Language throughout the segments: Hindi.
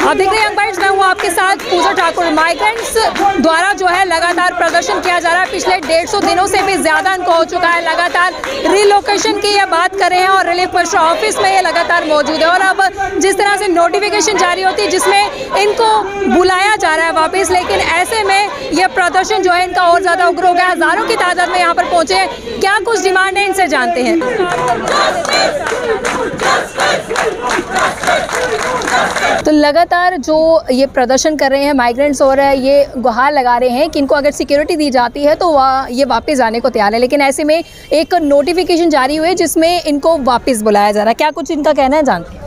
आप देख रहे हैं यंग बाइट्स, मैं हूँ आपके साथ पूजा ठाकुर। माइग्रेंट्स द्वारा जो है लगातार प्रदर्शन किया जा रहा है। पिछले 150 दिनों से भी ज़्यादा इनको हो चुका है। लगातार रिलोकेशन की ये बात कर रहे हैं और रिलीफ मिनिस्टर ऑफिस में ये लगातार मौजूद है। और अब जिस तरह से नोटिफिकेशन जारी होती है जिसमें इनको बुलाया जा रहा है वापस, लेकिन ऐसे में ये प्रदर्शन जो है इनका और ज़्यादा उग्र हो गया। हज़ारों की तादाद में यहाँ पर पहुँचे हैं। क्या कुछ डिमांड है, इनसे जानते हैं। तो लगातार जो ये प्रदर्शन कर रहे हैं माइग्रेंट्स और ये गुहार लगा रहे हैं कि इनको अगर सिक्योरिटी दी जाती है तो ये वापस आने को तैयार है, लेकिन ऐसे में एक नोटिफिकेशन जारी हुई है जिसमें इनको वापस बुलाया जा रहा है। क्या कुछ इनका कहना है, जानते हैं।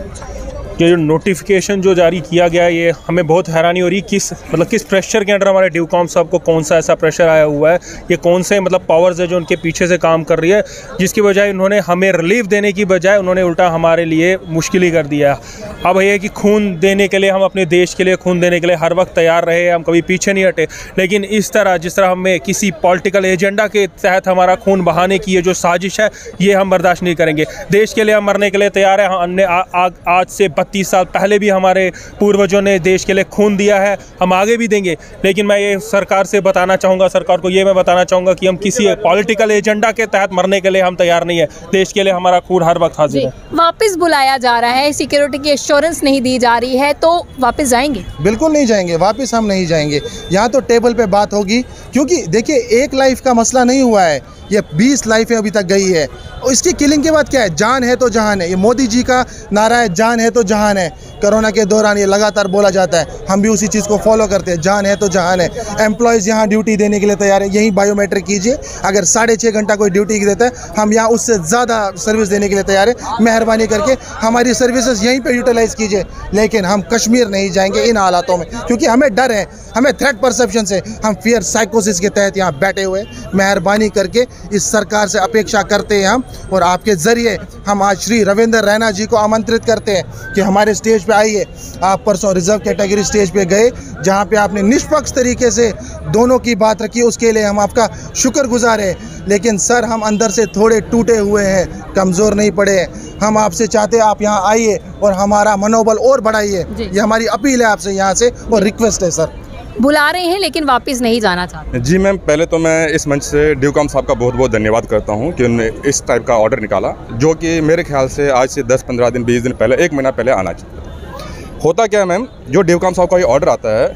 ये जो नोटिफिकेशन जो जारी किया गया, ये हमें बहुत हैरानी हो रही है। किस प्रेशर के अंडर हमारे ड्यूकॉम साहब को कौन सा ऐसा प्रेशर आया हुआ है, ये कौन से पावर्स है जो उनके पीछे से काम कर रही है, जिसकी बजाय उन्होंने हमें रिलीफ देने की बजाय उन्होंने उल्टा हमारे लिए मुश्किल ही कर दिया। अब ये कि खून देने के लिए, हम अपने देश के लिए खून देने के लिए हर वक्त तैयार रहे, हम कभी पीछे नहीं हटे, लेकिन इस तरह जिस तरह हमें किसी पॉलिटिकल एजेंडा के तहत हमारा खून बहाने की ये जो साजिश है, ये हम बर्दाश्त नहीं करेंगे। देश के लिए हम मरने के लिए तैयार है। हमने आज से 32 साल पहले भी हमारे पूर्वजों ने देश के लिए खून दिया है, हम आगे भी देंगे। लेकिन मैं ये सरकार से बताना चाहूँगा, सरकार को ये मैं बताना चाहूँगा कि हम किसी पॉलिटिकल एजेंडा के तहत मरने के लिए हम तैयार नहीं है। देश के लिए हमारा खून हर वक्त हाजिर है। वापस बुलाया जा रहा है, सिक्योरिटी की एश्योरेंस नहीं दी जा रही है, तो वापस जाएंगे? बिल्कुल नहीं जाएंगे, वापस हम नहीं जाएंगे। यहाँ तो टेबल पे बात होगी, क्योंकि देखिए एक लाइफ का मसला नहीं हुआ है, ये 20 लाइफें अभी तक गई है। और इसकी किलिंग के बाद क्या है, जान है तो जहान है। ये मोदी जी का नारा है, जान है तो जहान है। कोरोना के दौरान ये लगातार बोला जाता है, हम भी उसी चीज़ को फॉलो करते हैं, जान है तो जहान है। एम्प्लॉयज़ यहाँ ड्यूटी देने के लिए तैयार है, यहीं बायोमेट्रिक कीजिए। अगर 6.5 घंटा कोई ड्यूटी देता है, हम यहाँ उससे ज़्यादा सर्विस देने के लिए तैयार है। मेहरबानी करके हमारी सर्विसेज यहीं पर यूटिलाइज़ कीजिए, लेकिन हम कश्मीर नहीं जाएंगे इन हालातों में, क्योंकि हमें डर है, हमें थ्रेट परसेप्शन से, हम फियर साइकोसिस के तहत यहाँ बैठे हुए। मेहरबानी करके इस सरकार से अपेक्षा करते हैं हम, और आपके ज़रिए हम आज श्री रविंद्र रैना जी को आमंत्रित करते हैं कि हमारे स्टेज पे आइए। आप परसों रिजर्व कैटेगरी स्टेज पे गए, जहां पे आपने निष्पक्ष तरीके से दोनों की बात रखी, उसके लिए हम आपका शुक्रगुजार हैं। लेकिन सर, हम अंदर से थोड़े टूटे हुए हैं, कमज़ोर नहीं पड़े हैं। हम आपसे चाहते हैं आप यहाँ आइए और हमारा मनोबल और बढ़ाइए। ये हमारी अपील है आपसे यहाँ से, और रिक्वेस्ट है सर। बुला रहे हैं लेकिन वापस नहीं जाना चाहते। जी मैम, पहले तो मैं इस मंच से ड्यूकॉम साहब का बहुत बहुत धन्यवाद करता हूं कि उन्होंने इस टाइप का ऑर्डर निकाला, जो कि मेरे ख्याल से आज से 10-15 दिन 20 दिन पहले, 1 महीना पहले आना चाहिए। होता क्या है मैम, जो ड्यूकॉम साहब का ये ऑर्डर आता है,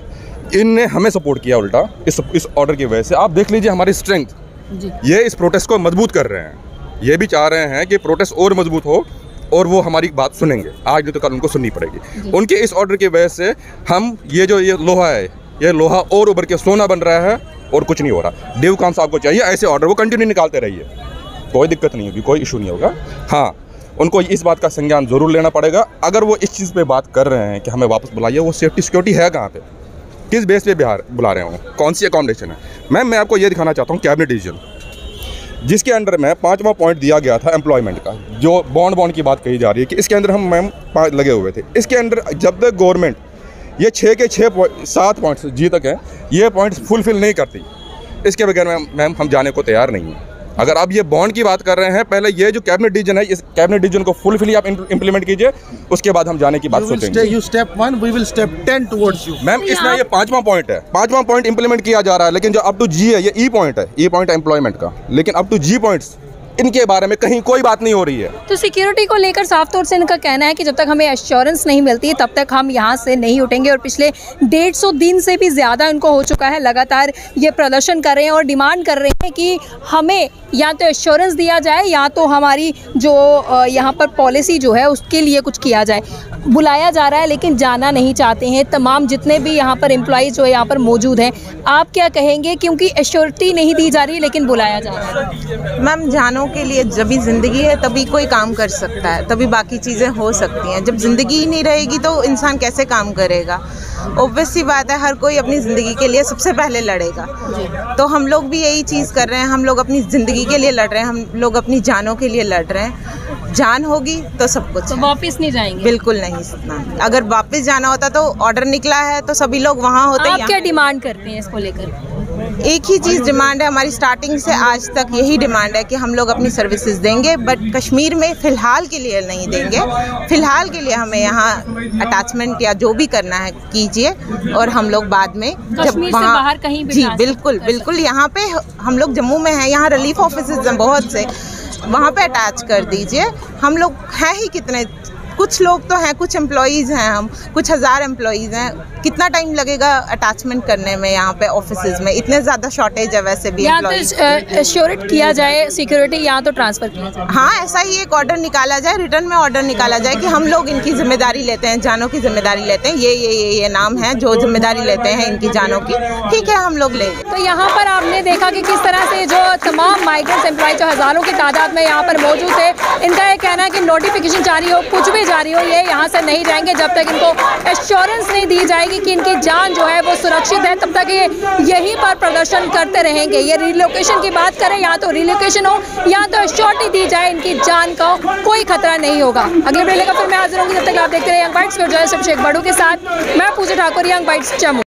इनने हमें सपोर्ट किया उल्टा इस ऑर्डर की वजह से। आप देख लीजिए हमारी स्ट्रेंथ, ये इस प्रोटेस्ट को मजबूत कर रहे हैं। ये भी चाह रहे हैं कि प्रोटेस्ट और मजबूत हो और वो हमारी बात सुनेंगे, आज नहीं तो कल उनको सुननी पड़ेगी। उनके इस ऑर्डर की वजह से हम ये लोहा है, ये लोहा और उभर के सोना बन रहा है, और कुछ नहीं हो रहा। ड्यूकॉम साहब को चाहिए ऐसे ऑर्डर वो कंटिन्यू निकालते रहिए, कोई दिक्कत नहीं होगी, कोई इशू नहीं होगा। हाँ, उनको इस बात का संज्ञान ज़रूर लेना पड़ेगा। अगर वो इस चीज़ पे बात कर रहे हैं कि हमें वापस बुलाइए, वो सेफ्टी सिक्योरिटी है कहाँ पे, किस बेस पे बिहार बुला रहे हो, कौन सी अकोमोडेशन है। मैम, मैं आपको ये दिखाना चाहता हूँ कैबिनेट डिसीजन, जिसके अंडर में 5वां पॉइंट दिया गया था एम्प्लॉयमेंट का, जो बॉन्ड की बात कही जा रही है कि इसके अंदर हम मैम लगे हुए थे। इसके अंदर जब तक गवर्नमेंट ये 6 के 7 पॉइंट्स जी तक हैं, ये पॉइंट्स फुलफिल नहीं करती, इसके बगैर मैम हम जाने को तैयार नहीं हैं। अगर आप ये बॉन्ड की बात कर रहे हैं, पहले ये जो कैबिनेट डिसीजन है, इस कैबिनेट डिसीजन को फुलफिल आप इंप्लीमेंट कीजिए, उसके बाद हम जाने की बात सोचेंगे। You step 1, we will step 10 towards you। Ma'am, इसमें ये 5वां पॉइंट है, 5वां पॉइंट इंप्लीमेंट किया जा रहा है, लेकिन जो अप टू जी है, ये ई पॉइंट है, ई पॉइंट एम्प्लॉयमेंट का, लेकिन अप टू जी पॉइंट्स इनके बारे में कहीं कोई बात नहीं हो रही है। तो सिक्योरिटी को लेकर साफ तौर से इनका कहना है कि जब तक हमें एश्योरेंस नहीं मिलती तब तक हम यहाँ से नहीं उठेंगे, और पिछले 150 दिन से भी ज़्यादा इनको हो चुका है। लगातार ये प्रदर्शन कर रहे हैं और डिमांड कर रहे हैं कि हमें या तो एश्योरेंस दिया जाए, या तो हमारी जो यहाँ पर पॉलिसी जो है उसके लिए कुछ किया जाए। बुलाया जा रहा है लेकिन जाना नहीं चाहते हैं तमाम जितने भी यहाँ पर एम्प्लॉयज़ जो यहाँ पर मौजूद हैं। आप क्या कहेंगे, क्योंकि एश्योरिटी नहीं दी जा रही लेकिन बुलाया जा रहा है? मैम, जानों के लिए जब भी ज़िंदगी है तभी कोई काम कर सकता है, तभी बाकी चीज़ें हो सकती हैं। जब ज़िंदगी ही नहीं रहेगी तो इंसान कैसे काम करेगा। ऑब्वियस सी बात है, हर कोई अपनी ज़िंदगी के लिए सबसे पहले लड़ेगा। तो हम लोग भी यही चीज़ कर रहे हैं, हम लोग अपनी ज़िंदगी के लिए लड़ रहे हैं, हम लोग अपनी जानों के लिए लड़ रहे हैं। जान होगी तो सब कुछ तो है। वापस नहीं जाएंगे? बिल्कुल नहीं इतना। अगर वापस जाना होता तो ऑर्डर निकला है तो सभी लोग वहाँ होते। आप क्या डिमांड करते हैं इसको लेकर? एक ही चीज़ डिमांड है हमारी, स्टार्टिंग से आज तक यही डिमांड है कि हम लोग अपनी सर्विसेज देंगे, बट कश्मीर में फ़िलहाल के लिए नहीं देंगे। फ़िलहाल के लिए हमें यहाँ अटैचमेंट या जो भी करना है कीजिए, और हम लोग बाद में जब वहाँ बाहर कहीं भी जी बिल्कुल बिल्कुल, यहाँ पे हम लोग जम्मू में हैं, यहाँ रिलीफ ऑफिसेज हैं बहुत से, वहाँ पे अटैच कर दीजिए। हम लोग हैं ही कितने, कुछ लोग तो हैं, कुछ एम्प्लॉइज़ हैं, हम कुछ हज़ार एम्प्लॉइज़ हैं। कितना टाइम लगेगा अटैचमेंट करने में यहाँ पे ऑफिसेज में? इतने ज़्यादा शॉर्टेज है वैसे भी एम्प्लॉइज़। तो एश्योरेट किया जाए सिक्योरिटी, यहाँ तो ट्रांसफ़र किया जाए। हाँ, ऐसा ही एक ऑर्डर निकाला जाए, रिटर्न में ऑर्डर निकाला जाए कि हम लोग इनकी जिम्मेदारी लेते हैं, जानों की जिम्मेदारी लेते हैं, ये नाम है जो जिम्मेदारी लेते हैं इनकी जानों की, ठीक है हम लोग ले। तो यहाँ पर आपने देखा कि किस तरह से जो तमाम माइग्रेंट्स एम्प्लॉय जो हज़ारों की तादाद में यहाँ पर मौजूद थे, इनका ये कहना है कि नोटिफिकेशन जारी हो, कुछ भी जारी हो, ये यहाँ से नहीं जाएंगे जब तक इनको एश्योरेंस नहीं दी जाएगी कि इनकी जान जो है वो सुरक्षित है, तब तक ये यहीं पर प्रदर्शन करते रहेंगे। ये रिलोकेशन की बात करें, यहाँ तो रिलोकेशन हो, यहाँ तो एश्योरिटी दी जाए, इनकी जान का कोई खतरा नहीं होगा। अगले वीडियो का फिर मैं हाजिर होंगी, जब तक आप देखते रहे यंग बाइट्स को। जय शेख बड़ू के साथ मैं पूजा ठाकुर, यंग बाइट्स जम्मू।